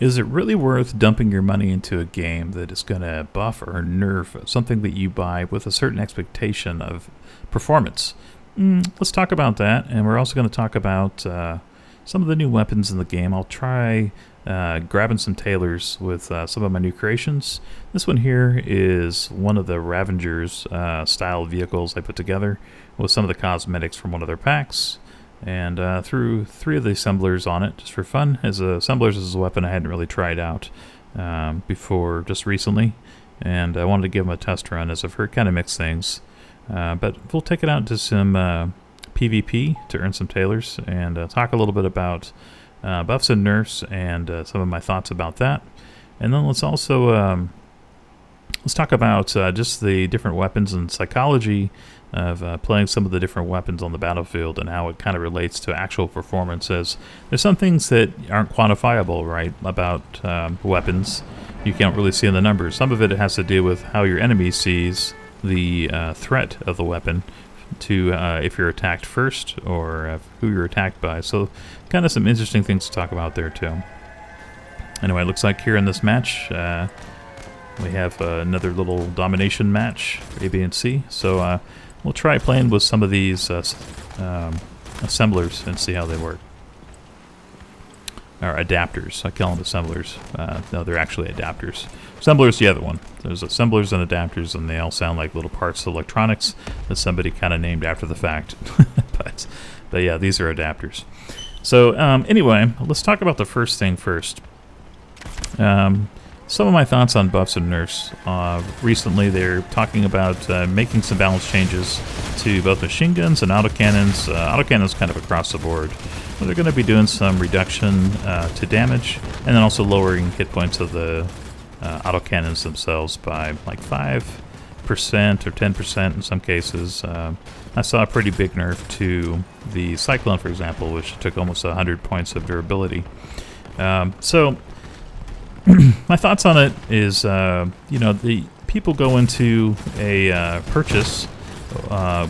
Is it really worth dumping your money into a game that is going to buff or nerf something that you buy with a certain expectation of performance? Let's talk about that, and we're also going to talk about some of the new weapons in the game. I'll try grabbing some tailors with some of my new creations. This one here is one of the Ravengers style vehicles I put together with some of the cosmetics from one of their packs. And threw 3 of the assemblers on it just for fun. As assemblers as a weapon I hadn't really tried out before just recently, and I wanted to give them a test run as I've heard kind of mixed things. But we'll take it out to some PvP to earn some tailors and talk a little bit about buffs and nerfs and some of my thoughts about that. And then let's also let's talk about just the different weapons and psychology of playing some of the different weapons on the battlefield and how it kind of relates to actual performances. There's some things that aren't quantifiable, right, about weapons. You can't really see in the numbers. Some of it has to do with how your enemy sees the threat of the weapon to if you're attacked first or who you're attacked by. So kind of some interesting things to talk about there too. Anyway, it looks like here in this match we have another little domination match for A, B, and C. So we'll try playing with some of these assemblers and see how they work. Or adapters. I call them assemblers. No, they're actually adapters. Assembler's the other one. There's assemblers and adapters, and they all sound like little parts of electronics that somebody kind of named after the fact. but yeah, these are adapters. So anyway, let's talk about the first thing first. Some of my thoughts on buffs and nerfs. Recently, they're talking about making some balance changes to both machine guns and autocannons. Autocannons kind of across the board. But they're going to be doing some reduction to damage, and then also lowering hit points of the autocannons themselves by like 5% or 10% in some cases. I saw a pretty big nerf to the Cyclone, for example, which took almost 100 points of durability. So my thoughts on it is, the people go into a purchase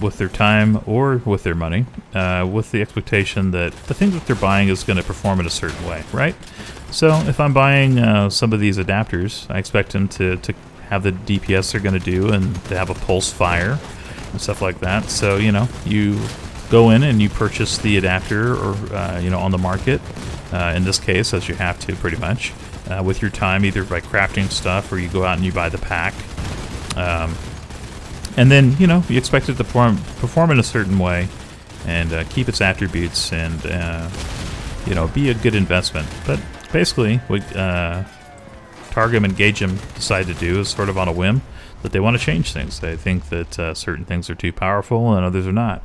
with their time or with their money, with the expectation that the thing that they're buying is going to perform in a certain way, right? So if I'm buying some of these adapters, I expect them to have the DPS they're going to do and to have a pulse fire and stuff like that. So, you go in and you purchase the adapter or, on the market, in this case, as you have to pretty much. With your time, either by crafting stuff or you go out and you buy the pack. And then, you expect it to perform in a certain way and keep its attributes and, be a good investment. But basically, what Targum and Gagem decide to do is sort of on a whim that they want to change things. They think that certain things are too powerful and others are not.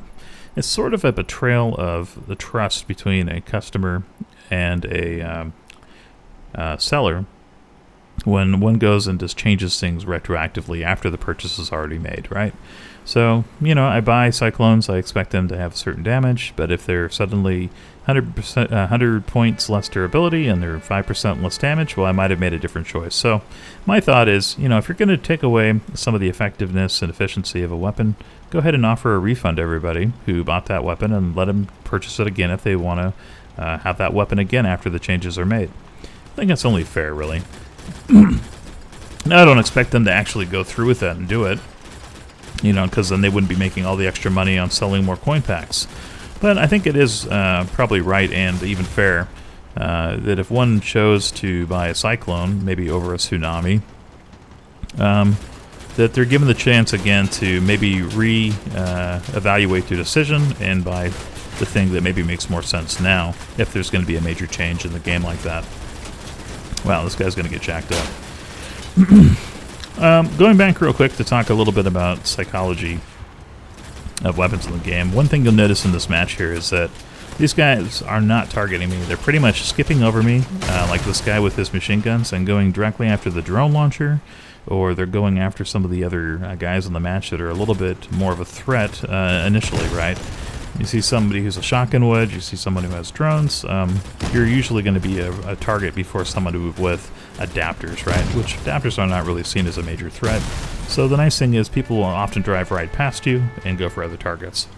It's sort of a betrayal of the trust between a customer and a seller when one goes and just changes things retroactively after the purchase is already made, right? So, I buy Cyclones, I expect them to have certain damage, but if they're suddenly 100 points less durability and they're 5% less damage, well, I might have made a different choice. So, my thought is, if you're going to take away some of the effectiveness and efficiency of a weapon, go ahead and offer a refund to everybody who bought that weapon and let them purchase it again if they want to have that weapon again after the changes are made. I think that's only fair, really. Now, I don't expect them to actually go through with that and do it, because then they wouldn't be making all the extra money on selling more coin packs. But I think it is probably right and even fair that if one chose to buy a Cyclone, maybe over a Tsunami, that they're given the chance again to maybe evaluate their decision and buy the thing that maybe makes more sense now, if there's going to be a major change in the game like that. Wow, this guy's going to get jacked up. Going back real quick to talk a little bit about psychology of weapons in the game. One thing you'll notice in this match here is that these guys are not targeting me. They're pretty much skipping over me, like this guy with his machine guns, and going directly after the drone launcher, or they're going after some of the other guys in the match that are a little bit more of a threat initially, right? You see somebody who's a shotgun wedge, you see someone who has drones, you're usually going to be a target before someone with adapters, right? Which adapters are not really seen as a major threat. So the nice thing is people will often drive right past you and go for other targets.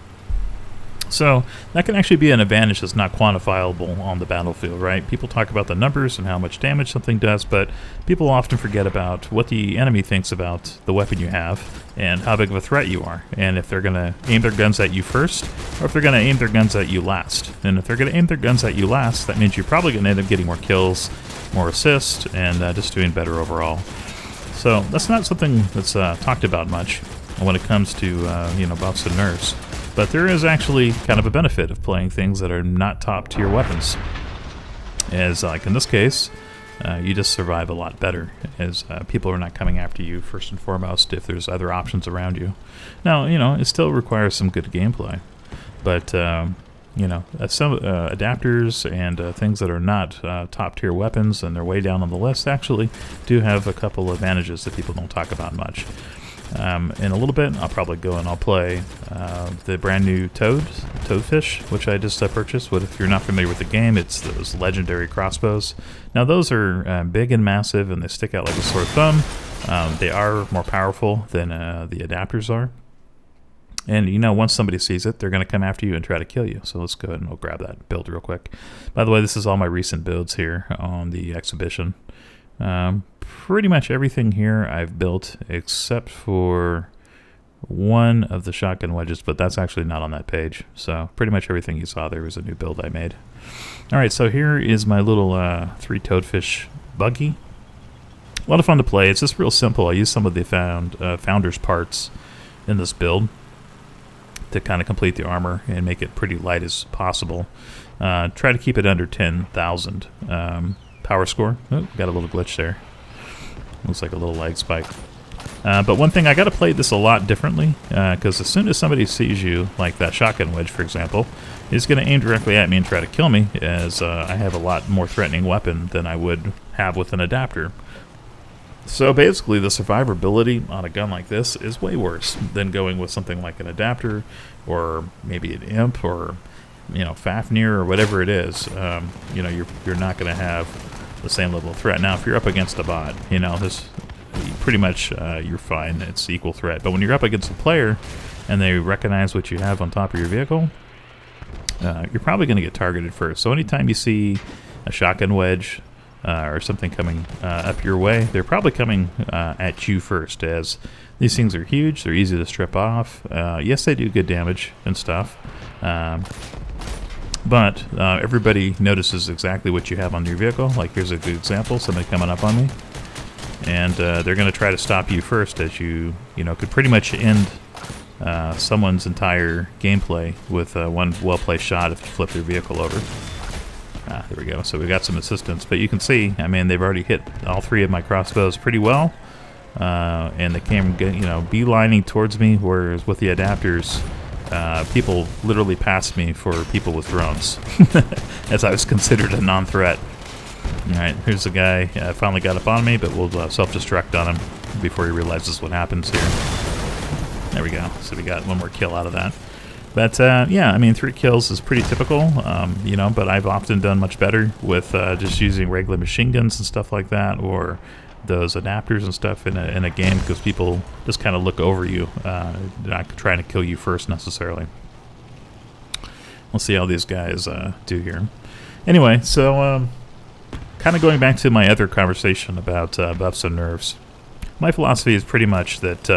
So that can actually be an advantage that's not quantifiable on the battlefield, right? People talk about the numbers and how much damage something does, but people often forget about what the enemy thinks about the weapon you have and how big of a threat you are, and if they're going to aim their guns at you first, or if they're going to aim their guns at you last. And if they're going to aim their guns at you last, that means you're probably going to end up getting more kills, more assists, and just doing better overall. So that's not something that's talked about much when it comes to buffs and nerfs. But there is actually kind of a benefit of playing things that are not top tier weapons. As like in this case, you just survive a lot better, as people are not coming after you first and foremost if there's other options around you. Now, it still requires some good gameplay. But, some adapters and things that are not top tier weapons and they're way down on the list actually do have a couple advantages that people don't talk about much. In a little bit, I'll probably go and I'll play the brand new Toadfish, which I just purchased. But if you're not familiar with the game, it's those legendary crossbows. Now those are big and massive, and they stick out like a sore thumb. They are more powerful than the adapters are. And once somebody sees it, they're going to come after you and try to kill you. So let's go ahead and we'll grab that build real quick. By the way, this is all my recent builds here on the exhibition. Pretty much everything here I've built except for one of the shotgun wedges, but that's actually not on that page. So pretty much everything you saw there was a new build I made. Alright, so here is my little 3 Toadfish buggy. A lot of fun to play. It's just real simple. I used some of the founder's parts in this build to kind of complete the armor and make it pretty light as possible. Try to keep it under 10,000 power score. Oh, got a little glitch there. Looks like a little lag spike. But one thing, I got to play this a lot differently, because as soon as somebody sees you, like that shotgun wedge, for example, is going to aim directly at me and try to kill me, as I have a lot more threatening weapon than I would have with an adapter. So basically, the survivability on a gun like this is way worse than going with something like an adapter, or maybe an imp, or Fafnir, or whatever it is. You're not going to have the same level of threat. Now, if you're up against a bot, this pretty much you're fine. It's equal threat. But when you're up against a player and they recognize what you have on top of your vehicle, you're probably going to get targeted first. So anytime you see a shotgun wedge or something coming up your way, they're probably coming at you first, as these things are huge. They're easy to strip off. Yes, they do good damage and stuff. But everybody notices exactly what you have on your vehicle. Like, here's a good example. Somebody coming up on me. And they're going to try to stop you first, as you could pretty much end someone's entire gameplay with one well-placed shot if you flip their vehicle over. There we go. So we got some assistance. But you can see, they've already hit all 3 of my crossbows pretty well. And they came, beelining towards me, whereas with the adapters, people literally passed me for people with drones, as I was considered a non-threat. Alright, here's the guy. Finally got up on me, but we'll self-destruct on him before he realizes what happens here. There we go. So we got one more kill out of that. But, 3 kills is pretty typical, but I've often done much better with just using regular machine guns and stuff like that, or those adapters and stuff in a game, because people just kind of look over you, not trying to kill you first necessarily. We'll see how these guys do here. Anyway, so kind of going back to my other conversation about buffs and nerfs, my philosophy is pretty much that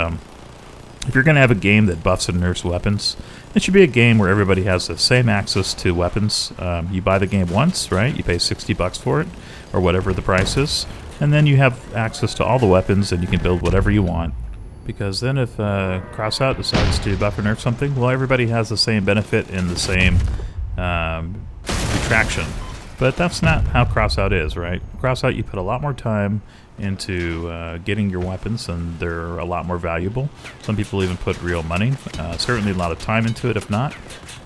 if you're going to have a game that buffs and nerfs weapons, it should be a game where everybody has the same access to weapons. You buy the game once, right? You pay $60 for it, or whatever the price is. And then you have access to all the weapons, and you can build whatever you want. Because then if Crossout decides to buff or nerf something, well, everybody has the same benefit and the same retraction. But that's not how Crossout is, right? Crossout, you put a lot more time into getting your weapons, and they're a lot more valuable. Some people even put real money, certainly a lot of time into it, if not.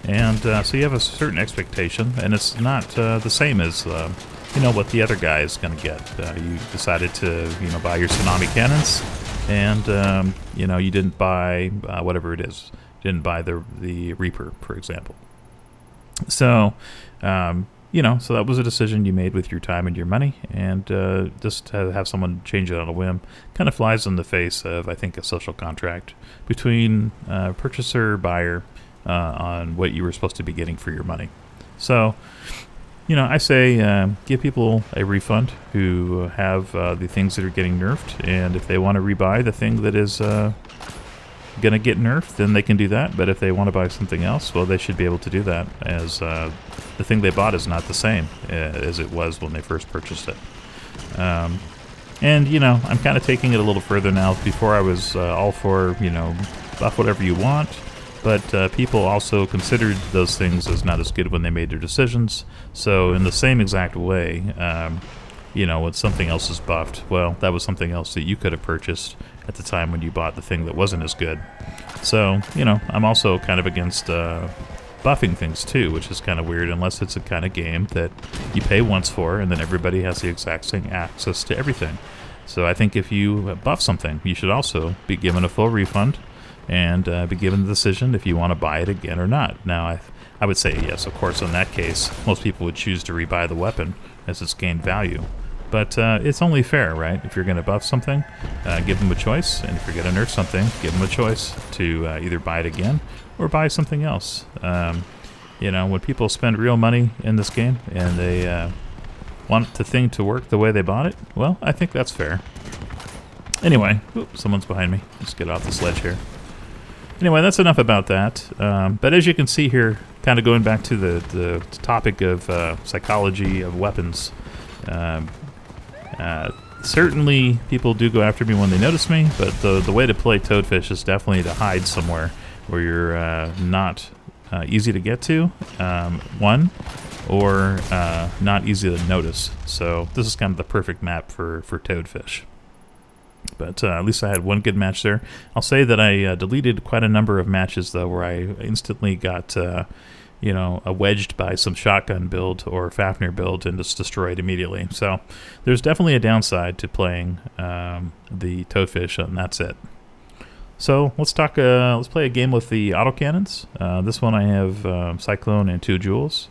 And so you have a certain expectation, and it's not the same as what the other guy is going to get. You decided to buy your tsunami cannons, and you didn't buy whatever it is. You didn't buy the Reaper, for example. So so that was a decision you made with your time and your money, and just to have someone change it on a whim kind of flies in the face of, I think, a social contract between purchaser, buyer, on what you were supposed to be getting for your money. So, I say give people a refund who have the things that are getting nerfed, and if they want to rebuy the thing that is going to get nerfed, then they can do that. But if they want to buy something else, well, they should be able to do that, as the thing they bought is not the same as it was when they first purchased it. And, I'm kind of taking it a little further now. Before I was all for, buff whatever you want. But people also considered those things as not as good when they made their decisions. So in the same exact way, when something else is buffed, well, that was something else that you could have purchased at the time when you bought the thing that wasn't as good. So, I'm also kind of against buffing things too, which is kind of weird, unless it's a kind of game that you pay once for and then everybody has the exact same access to everything. So I think if you buff something, you should also be given a full refund and be given the decision if you want to buy it again or not. Now, I would say yes, of course, in that case, most people would choose to rebuy the weapon as it's gained value. But it's only fair, right? If you're going to buff something, give them a choice. And if you're going to nerf something, give them a choice to either buy it again or buy something else. When people spend real money in this game and they want the thing to work the way they bought it, well, I think that's fair. Anyway, someone's behind me. Let's get off the sledge here. Anyway, that's enough about that. But as you can see here, kind of going back to the topic of psychology of weapons, certainly people do go after me when they notice me, but the way to play Toadfish is definitely to hide somewhere where you're not easy to get to, or not easy to notice. So this is kind of the perfect map for Toadfish. But at least I had one good match there. I'll say that I deleted quite a number of matches, though, where I instantly got, wedged by some shotgun build or Fafnir build and just destroyed immediately. So there's definitely a downside to playing the Toadfish, and that's it. So let's play a game with the autocannons. This one I have Cyclone and 2 Joules.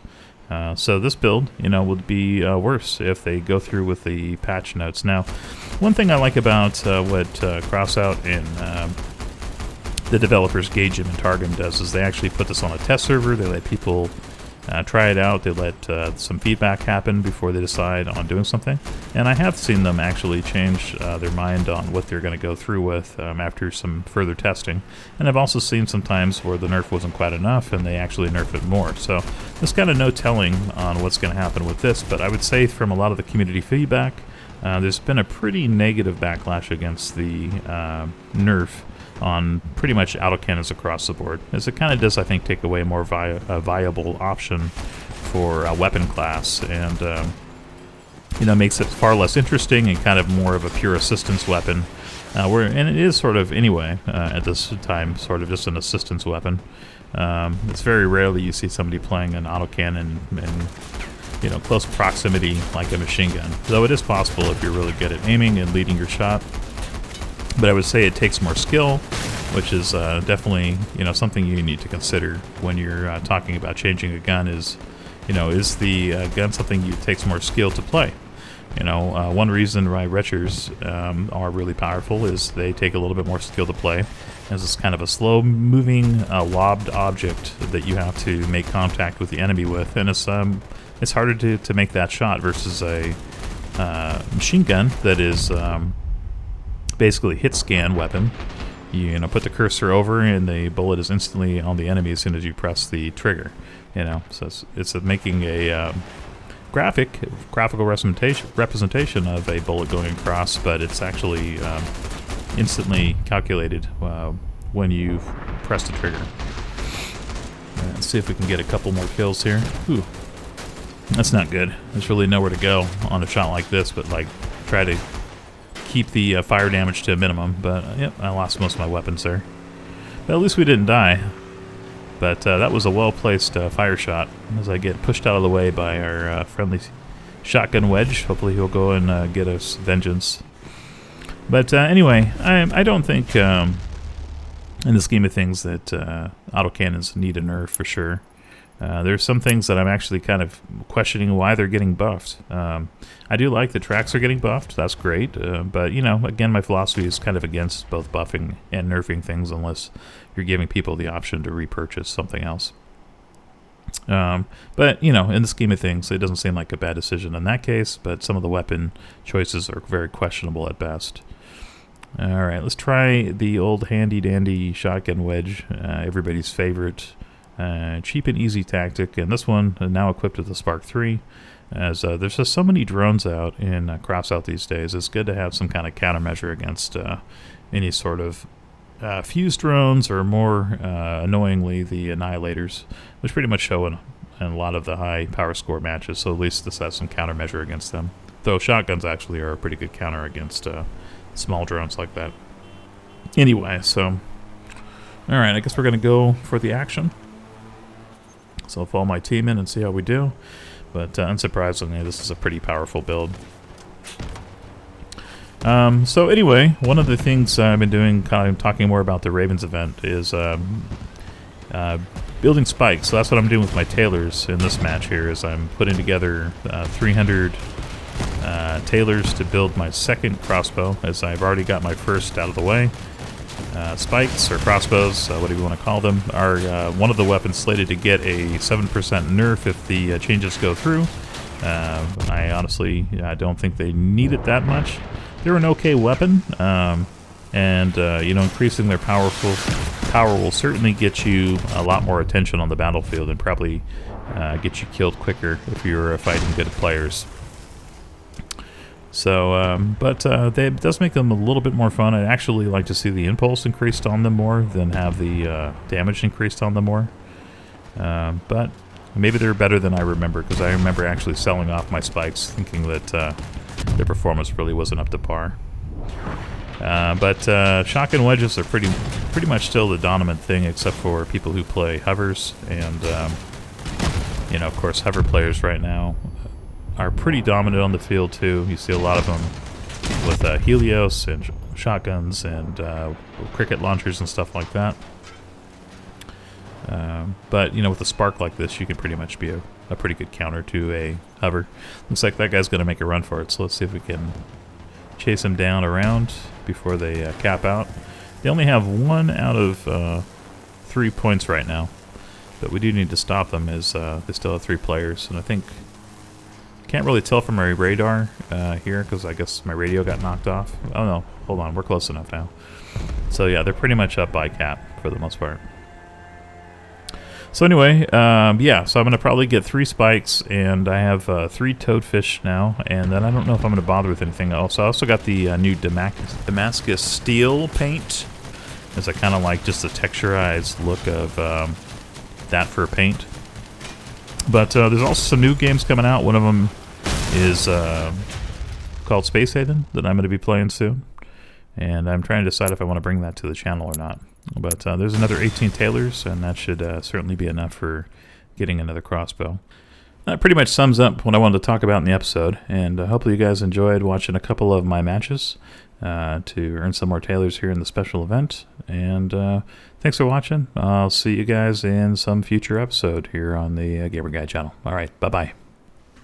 So this build, would be worse if they go through with the patch notes. Now, one thing I like about what Crossout and the developers Gaugem and Targum does is they actually put this on a test server. They let people try it out. They let some feedback happen before they decide on doing something. And I have seen them actually change their mind on what they're going to go through with after some further testing. And I've also seen some times where the nerf wasn't quite enough and they actually nerf it more. So there's kind of no telling on what's going to happen with this. But I would say from a lot of the community feedback, there's been a pretty negative backlash against the nerf on pretty much autocannons across the board, as it kind of does, I think, take away more a viable option for a weapon class, and makes it far less interesting and kind of more of a pure assistance weapon. And it is sort of, anyway, at this time, sort of just an assistance weapon. It's very rarely you see somebody playing an autocannon in close proximity like a machine gun, though it is possible if you're really good at aiming and leading your shot. But I would say it takes more skill, which is definitely something you need to consider when you're talking about changing a gun. Is the gun something it takes more skill to play? One reason why retchers are really powerful is they take a little bit more skill to play, as it's kind of a slow-moving lobbed object that you have to make contact with the enemy with, and it's harder to make that shot versus a machine gun that is basically hit scan weapon. You put the cursor over and the bullet is instantly on the enemy as soon as you press the trigger. So it's making a graphical representation of a bullet going across, but it's actually instantly calculated when you press the trigger. Let's see if we can get a couple more kills here. Ooh, that's not good. There's really nowhere to go on a shot like this, but try to keep the fire damage to a minimum. But yep, I lost most of my weapons there. But at least we didn't die. But that was a well-placed fire shot as I get pushed out of the way by our friendly shotgun wedge. Hopefully he'll go and get us vengeance. But anyway, I don't think in the scheme of things that autocannons need a nerf for sure. There's some things that I'm actually kind of questioning why they're getting buffed. I do like the tracks are getting buffed. That's great. But, you know, again, my philosophy is kind of against both buffing and nerfing things unless you're giving people the option to repurchase something else. But, you know, in the scheme of things, it doesn't seem like a bad decision in that case, but some of the weapon choices are very questionable at best. All right, let's try the old handy-dandy shotgun wedge, everybody's favorite cheap and easy tactic. And this one, now equipped with the Spark 3, as there's just so many drones out in Crossout these days. It's good to have some kind of countermeasure against any sort of fused drones, or more annoyingly, the annihilators, which pretty much show in a lot of the high power score matches, so at least this has some countermeasure against them. Though shotguns actually are a pretty good counter against small drones like that. Anyway, so alright, I guess we're going to go for the action. So I'll follow my team in and see how we do. But unsurprisingly, this is a pretty powerful build. So anyway, one of the things I've been doing, kind of talking more about the Ravens event, is building spikes. So that's what I'm doing with my tailors in this match here, is I'm putting together 300 tailors to build my second crossbow, as I've already got my first out of the way. Spikes, or crossbows, whatever you want to call them, are one of the weapons slated to get a 7% nerf if the changes go through. I honestly don't think they need it that much. They're an okay weapon, and you know, increasing their power will certainly get you a lot more attention on the battlefield, and probably get you killed quicker if you're fighting good players. So, but it does make them a little bit more fun. I'd actually like to see the impulse increased on them more than have the damage increased on them more. But maybe they're better than I remember, because I remember actually selling off my spikes thinking that their performance really wasn't up to par. But shotgun wedges are pretty much still the dominant thing, except for people who play hovers. And, you know, of course, hover players right now are pretty dominant on the field too. You see a lot of them with Helios and shotguns and cricket launchers and stuff like that. But, you know, with a spark like this, you can pretty much be a pretty good counter to a hover. Looks like that guy's going to make a run for it, so let's see if we can chase him down around before they cap out. They only have 1 out of 3 points right now, but we do need to stop them, as they still have 3 players, and I think... Can't really tell from my radar here, because I guess my radio got knocked off. Oh no, hold on, we're close enough now. So yeah, they're pretty much up by cap for the most part. So anyway, yeah, so I'm going to probably get 3 spikes, and I have 3 Toadfish now, and then I don't know if I'm going to bother with anything else. I also got the new Damascus Steel paint, as I kind of like just the texturized look of that for paint. But there's also some new games coming out. One of them is called Space Haven that I'm going to be playing soon. And I'm trying to decide if I want to bring that to the channel or not. But there's another 18 tailors, and that should certainly be enough for getting another crossbow. That pretty much sums up what I wanted to talk about in the episode. And hopefully you guys enjoyed watching a couple of my matches to earn some more tailors here in the special event. And thanks for watching. I'll see you guys in some future episode here on the Gamer Guy channel. All right, bye-bye.